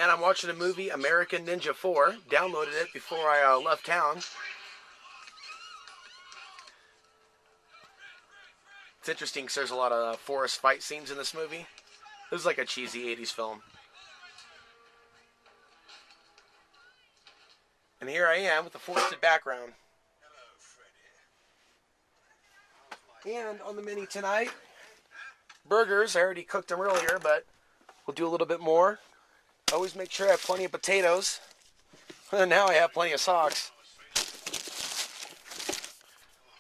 And I'm watching the movie American Ninja 4. Downloaded it before I left town. It's interesting because there's a lot of forest fight scenes in this movie. This is like a cheesy 80s film. And here I am with the forested background. And on the menu tonight, burgers. I already cooked them earlier, but we'll do a little bit more. Always make sure I have plenty of potatoes. And now I have plenty of socks.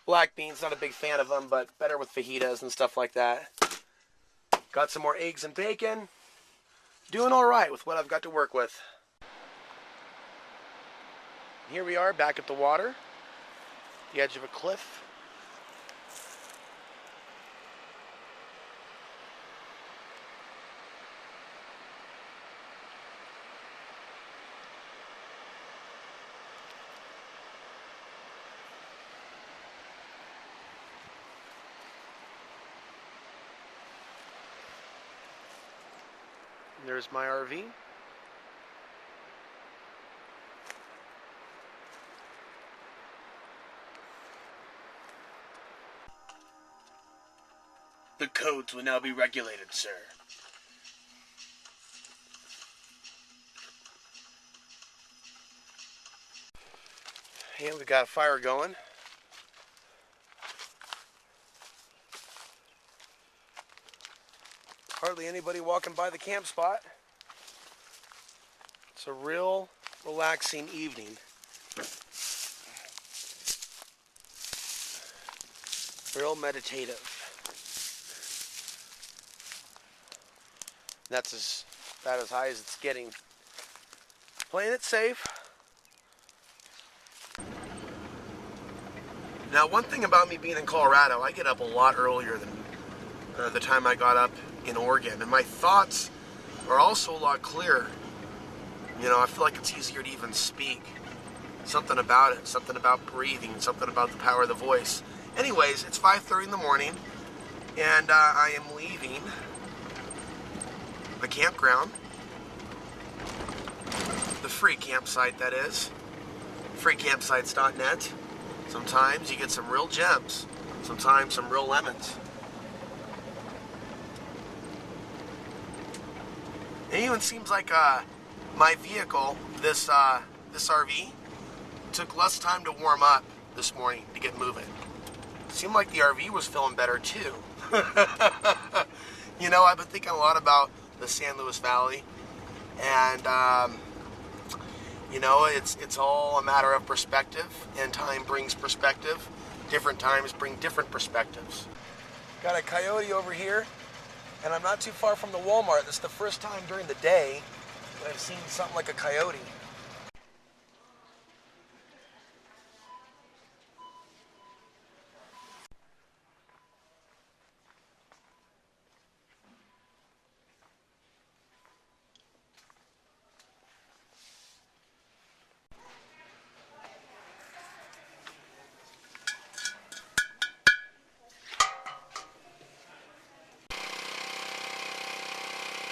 Black beans, not a big fan of them, but better with fajitas and stuff like that. Got some more eggs and bacon. Doing all right with what I've got to work with. Here we are back at the water, the edge of a cliff. There's my RV. The codes will now be regulated, sir. And we got a fire going. Hardly anybody walking by the camp spot. It's a real relaxing evening. Real meditative. That's about as high as it's getting. Playing it safe. Now, one thing about me being in Colorado, I get up a lot earlier than the time I got up in Oregon, and my thoughts are also a lot clearer. You know, I feel like it's easier to even speak. Something about it, something about breathing, something about the power of the voice. Anyways, it's 5:30 in the morning, and I am leaving the campground. The free campsite, that is. freecampsites.net. Sometimes you get some real gems. Sometimes some real lemons. It even seems like my vehicle, this RV, took less time to warm up this morning to get moving. Seemed like the RV was feeling better too. You know, I've been thinking a lot about the San Luis Valley, and you know, it's all a matter of perspective, and time brings perspective. Different times bring different perspectives. Got a coyote over here, and I'm not too far from the Walmart. This is the first time during the day that I've seen something like a coyote.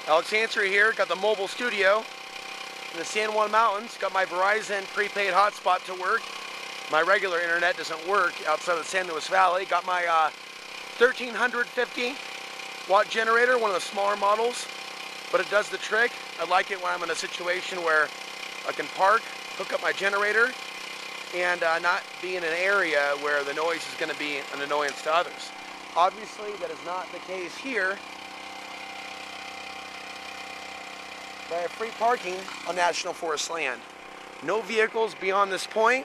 Alex Ansary here, got the mobile studio in the San Juan Mountains. Got my Verizon prepaid hotspot to work. My regular internet doesn't work outside of the San Luis Valley. Got my 1350 watt generator, one of the smaller models, but it does the trick. I like it when I'm in a situation where I can park, hook up my generator, and not be in an area where the noise is going to be an annoyance to others. Obviously, that is not the case here. But I have free parking on National Forest land. No vehicles beyond this point.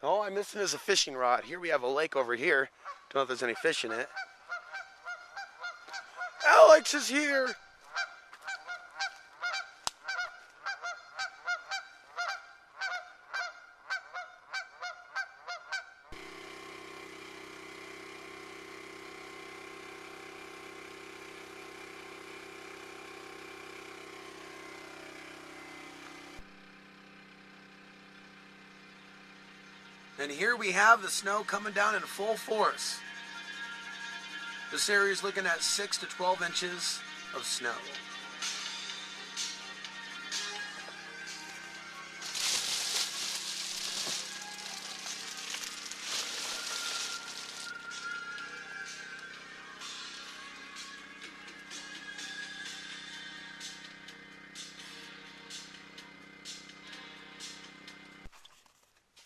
All I'm missing is a fishing rod. Here we have a lake over here. Don't know if there's any fish in it. Alex is here! And here we have the snow coming down in full force. This area is looking at 6 to 12 inches of snow.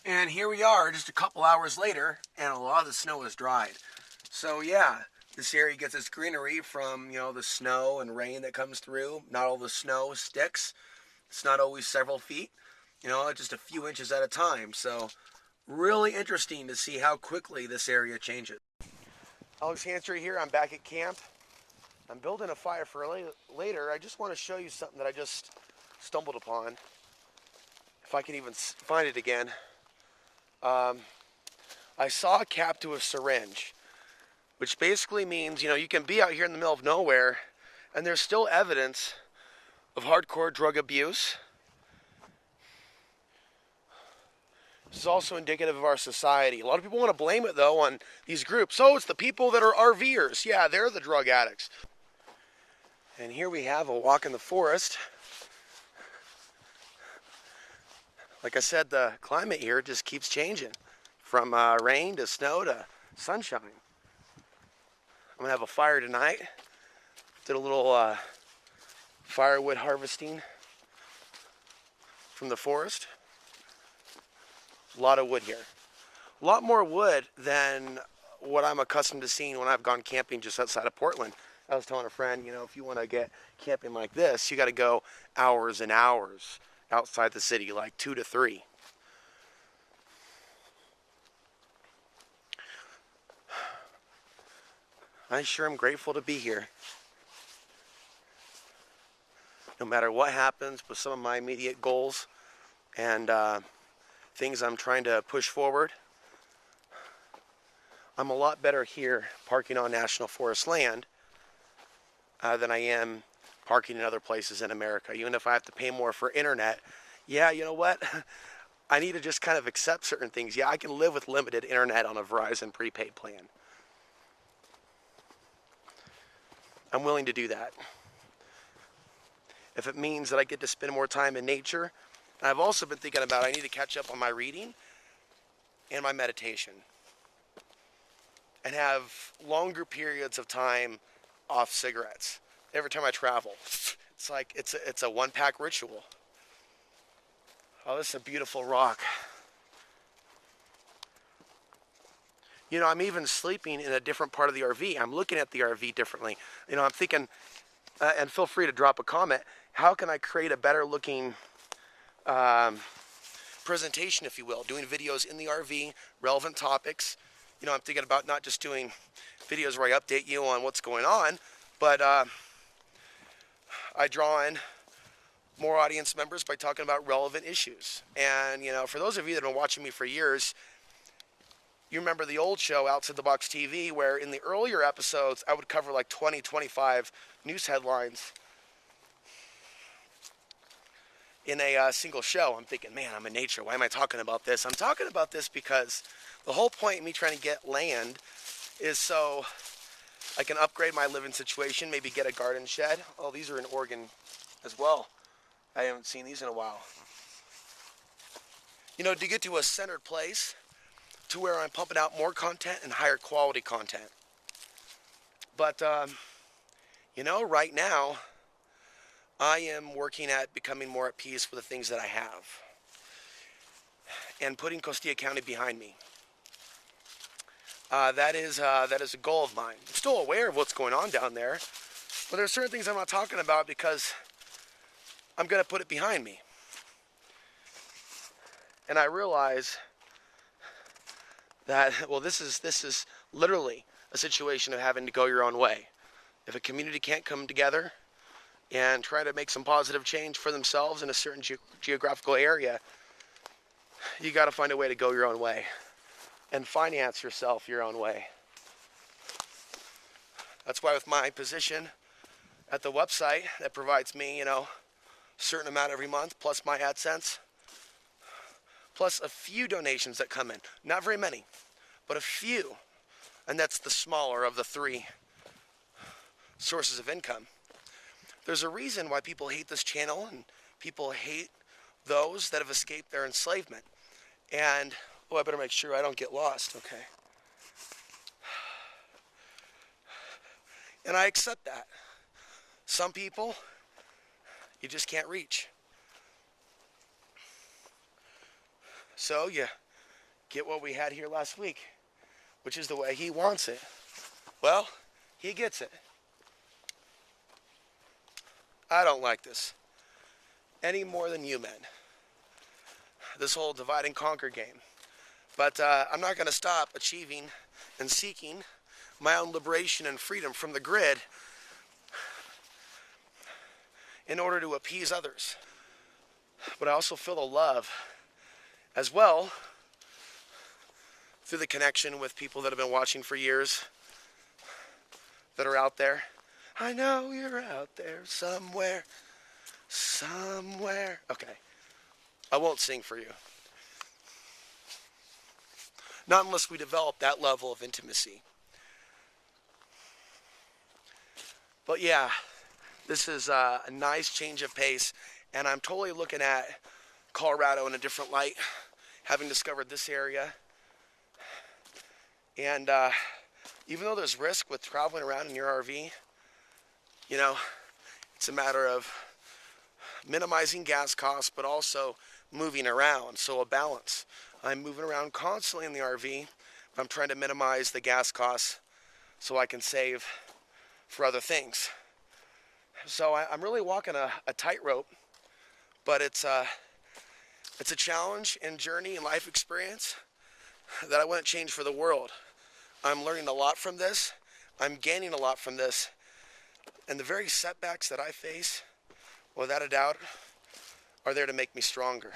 And here we are just a couple hours later, and a lot of the snow is dried. So yeah, this area gets its greenery from, the snow and rain that comes through. Not all the snow sticks. It's not always several feet, just a few inches at a time. So really interesting to see how quickly this area changes. Alex Hancher here. I'm back at camp. I'm building a fire for later. I just want to show you something that I just stumbled upon. If I can even find it again. I saw a cap to a syringe, which basically means, you can be out here in the middle of nowhere and there's still evidence of hardcore drug abuse. This is also indicative of our society. A lot of people want to blame it, though, on these groups. Oh, it's the people that are RVers. Yeah, they're the drug addicts. And here we have a walk in the forest. Like I said, the climate here just keeps changing from rain to snow to sunshine. I'm going to have a fire tonight. Did a little firewood harvesting from the forest. A lot of wood here. A lot more wood than what I'm accustomed to seeing when I've gone camping just outside of Portland. I was telling a friend, if you want to get camping like this, you got to go hours and hours outside the city, like 2 to 3. I sure am grateful to be here. No matter what happens with some of my immediate goals and things I'm trying to push forward, I'm a lot better here parking on National Forest land than I am parking in other places in America. Even if I have to pay more for internet, yeah, you know what? I need to just kind of accept certain things. Yeah, I can live with limited internet on a Verizon prepaid plan. I'm willing to do that. If it means that I get to spend more time in nature. And I've also been thinking about I need to catch up on my reading and my meditation. And have longer periods of time off cigarettes. Every time I travel. It's like it's a one-pack ritual. Oh, this is a beautiful rock. I'm even sleeping in a different part of the RV. I'm looking at the RV differently. I'm thinking, and feel free to drop a comment, how can I create a better looking presentation, if you will, doing videos in the RV, relevant topics. I'm thinking about not just doing videos where I update you on what's going on, but I draw in more audience members by talking about relevant issues. And, for those of you that have been watching me for years, you remember the old show, Outside the Box TV, where in the earlier episodes, I would cover like 20, 25 news headlines in a single show. I'm thinking, man, I'm in nature. Why am I talking about this? I'm talking about this because the whole point of me trying to get land is so I can upgrade my living situation, maybe get a garden shed. Oh, these are in Oregon as well. I haven't seen these in a while. To get to a centered place to where I'm pumping out more content and higher quality content. But, right now, I am working at becoming more at peace with the things that I have and putting Costilla County behind me. That is a goal of mine. I'm still aware of what's going on down there, but there are certain things I'm not talking about because I'm going to put it behind me. And I realize that, this is literally a situation of having to go your own way. If a community can't come together and try to make some positive change for themselves in a certain geographical area, you got to find a way to go your own way and finance yourself your own way. That's why with my position at the website that provides me, a certain amount every month, plus my AdSense, plus a few donations that come in. Not very many, but a few. And that's the smaller of the three sources of income. There's a reason why people hate this channel, and people hate those that have escaped their enslavement. And, oh, I better make sure I don't get lost, okay? And I accept that. Some people, you just can't reach. So you get what we had here last week, which is the way he wants it. Well, he gets it. I don't like this any more than you men. This whole divide and conquer game. But I'm not going to stop achieving and seeking my own liberation and freedom from the grid in order to appease others. But I also feel the love as well through the connection with people that have been watching for years, that are out there. I know you're out there somewhere, somewhere. Okay, I won't sing for you. Not unless we develop that level of intimacy. But yeah, this is a nice change of pace, and I'm totally looking at Colorado in a different light, having discovered this area. And even though there's risk with traveling around in your RV, you know, it's a matter of minimizing gas costs, but also moving around, so a balance. I'm moving around constantly in the RV. I'm trying to minimize the gas costs so I can save for other things. So I'm really walking a tightrope, but it's a challenge and journey and life experience that I wouldn't change for the world. I'm learning a lot from this. I'm gaining a lot from this. And the very setbacks that I face, without a doubt, are there to make me stronger.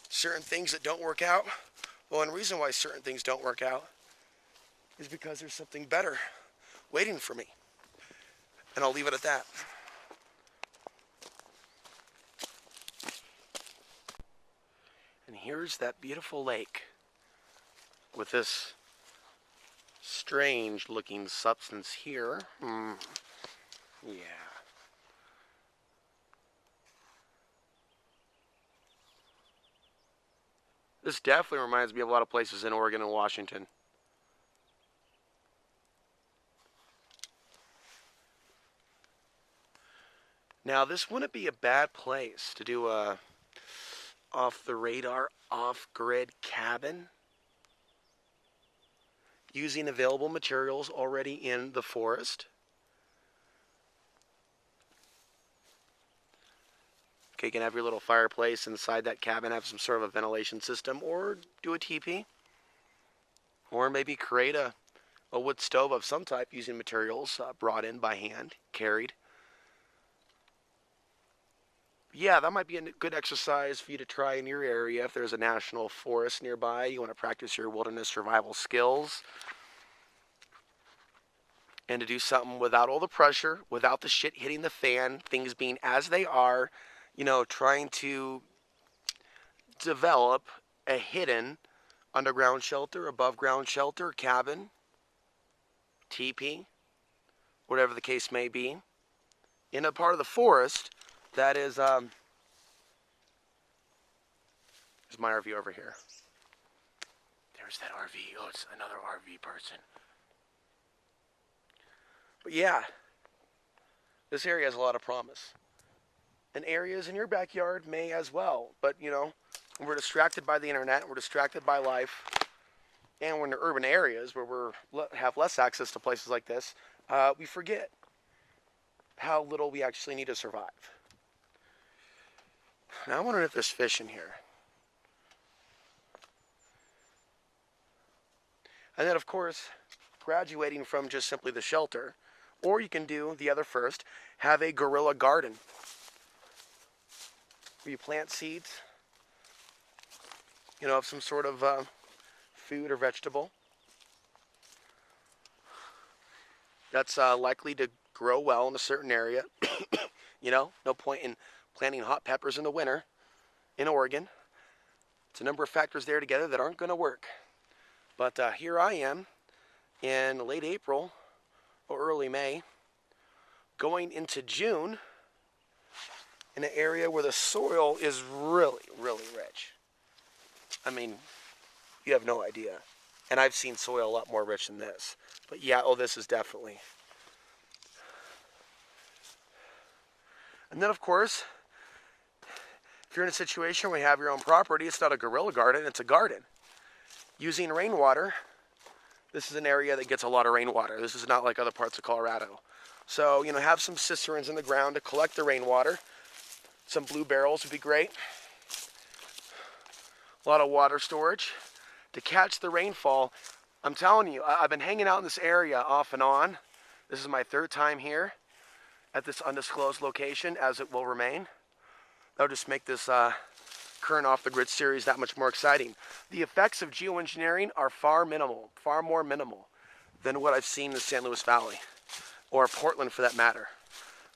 Certain things that don't work out, well, and the reason why certain things don't work out is because there's something better waiting for me. And I'll leave it at that. And here's that beautiful lake with this strange looking substance here. Yeah. This definitely reminds me of a lot of places in Oregon and Washington. Now, this wouldn't be a bad place to do a off-the-radar, off-grid cabin using available materials already in the forest. Okay, you can have your little fireplace inside that cabin, have some sort of a ventilation system, or do a teepee. Or maybe create a wood stove of some type using materials brought in by hand, carried. Yeah, that might be a good exercise for you to try in your area if there's a national forest nearby. You want to practice your wilderness survival skills. And to do something without all the pressure, without the shit hitting the fan, things being as they are, you know, trying to develop a hidden underground shelter, above ground shelter, cabin, teepee, whatever the case may be, in a part of the forest that is, there's my RV over here. There's that RV. Oh, it's another RV person. But yeah, this area has a lot of promise. And areas in your backyard may as well. But, you know, we're distracted by the internet, we're distracted by life, and we're in the urban areas where we have less access to places like this, we forget how little we actually need to survive. Now, I'm wondering if there's fish in here. And then, of course, graduating from just simply the shelter, or you can do the other first, have a guerrilla garden, where you plant seeds, you know, of some sort of food or vegetable that's likely to grow well in a certain area. You know, no point in planting hot peppers in the winter in Oregon. It's a number of factors there together that aren't going to work. But here I am in late April or early May, going into June in an area where the soil is really, really rich. I mean, you have no idea. And I've seen soil a lot more rich than this. But yeah, oh, this is definitely. And then, of course, if you're in a situation where you have your own property, it's not a guerrilla garden, it's a garden. Using rainwater, this is an area that gets a lot of rainwater. This is not like other parts of Colorado. So, have some cisterns in the ground to collect the rainwater. Some blue barrels would be great. A lot of water storage to catch the rainfall. I'm telling you, I've been hanging out in this area off and on. This is my third time here at this undisclosed location, as it will remain. That'll just make this current Off the Grid series that much more exciting. The effects of geoengineering are far more minimal than what I've seen in the San Luis Valley, or Portland for that matter,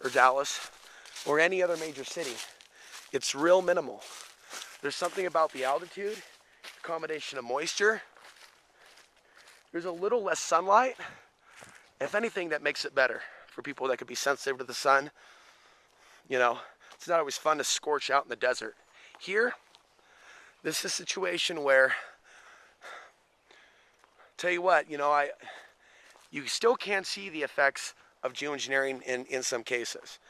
or Dallas, or any other major city. It's real minimal. There's something about the altitude, accommodation of moisture. There's a little less sunlight. If anything, that makes it better for people that could be sensitive to the sun. It's not always fun to scorch out in the desert. Here, this is a situation where, tell you what, you still can't see the effects of geoengineering in some cases.